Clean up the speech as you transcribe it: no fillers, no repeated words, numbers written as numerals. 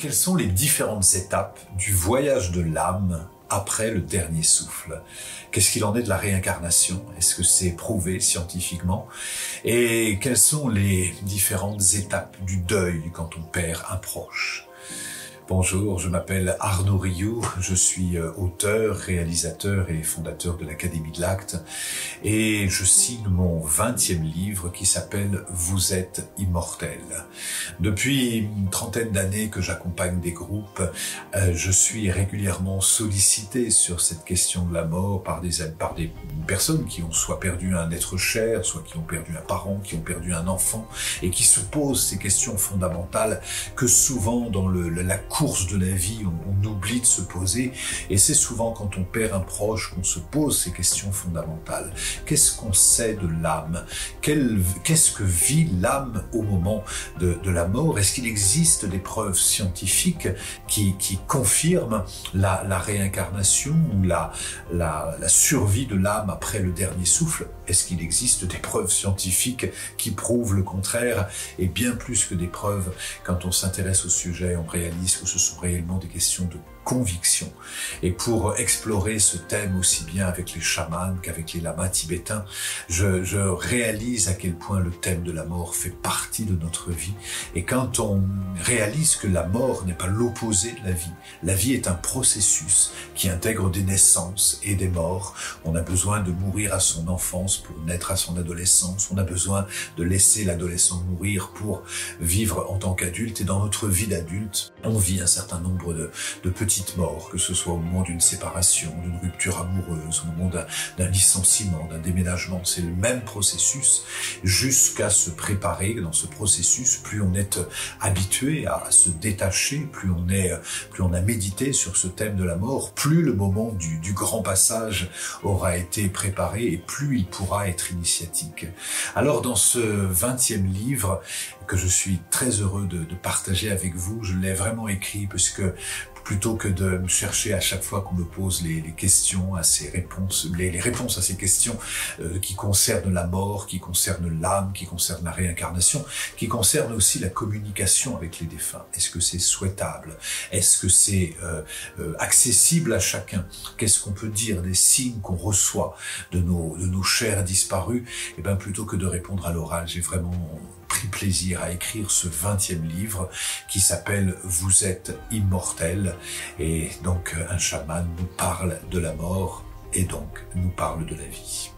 Quelles sont les différentes étapes du voyage de l'âme après le dernier souffle? Qu'est-ce qu'il en est de la réincarnation? Est-ce que c'est prouvé scientifiquement? Et quelles sont les différentes étapes du deuil quand on perd un proche? Bonjour, je m'appelle Arnaud Rioux, je suis auteur, réalisateur et fondateur de l'Académie de l'Acte et je signe mon 20e livre qui s'appelle « Vous êtes immortel ». Depuis une trentaine d'années que j'accompagne des groupes, je suis régulièrement sollicité sur cette question de la mort par des personnes qui ont soit perdu un être cher, soit qui ont perdu un parent, qui ont perdu un enfant et qui se posent ces questions fondamentales que souvent dans la course de la vie, on oublie de se poser, et c'est souvent quand on perd un proche qu'on se pose ces questions fondamentales. Qu'est-ce qu'on sait de l'âme? Qu'est-ce que vit l'âme au moment de la mort? Est-ce qu'il existe des preuves scientifiques qui confirment la réincarnation ou la survie de l'âme après le dernier souffle? Est-ce qu'il existe des preuves scientifiques qui prouvent le contraire? Et bien plus que des preuves, quand on s'intéresse au sujet, on réalise que ce sont réellement des questions de conviction. Et pour explorer ce thème aussi bien avec les chamans qu'avec les lamas tibétains, je réalise à quel point le thème de la mort fait partie de notre vie. Et quand on réalise que la mort n'est pas l'opposé de la vie est un processus qui intègre des naissances et des morts. On a besoin de mourir à son enfance pour naître à son adolescence. On a besoin de laisser l'adolescent mourir pour vivre en tant qu'adulte. Et dans notre vie d'adulte, on vit un certain nombre de petites morts, que ce soit au moment d'une séparation, d'une rupture amoureuse, au moment d'un licenciement, d'un déménagement. C'est le même processus jusqu'à se préparer dans ce processus. Plus on est habitué à se détacher, plus on a médité sur ce thème de la mort, plus le moment du grand passage aura été préparé et plus il pourra être initiatique. Alors dans ce 20e livre que je suis très heureux de partager avec vous, je l'ai vraiment écrit parce que plutôt que de me chercher à chaque fois qu'on me pose les questions à ces réponses, les réponses à ces questions qui concernent la mort, qui concernent l'âme, qui concernent la réincarnation, qui concernent aussi la communication avec les défunts. Est-ce que c'est souhaitable? Est-ce que c'est accessible à chacun? Qu'est-ce qu'on peut dire des signes qu'on reçoit de nos chers disparus? Et bien plutôt que de répondre à l'oral, j'ai vraiment pris plaisir à écrire ce 20e livre qui s'appelle « Vous êtes immortel ». Et donc un chaman nous parle de la mort et donc nous parle de la vie.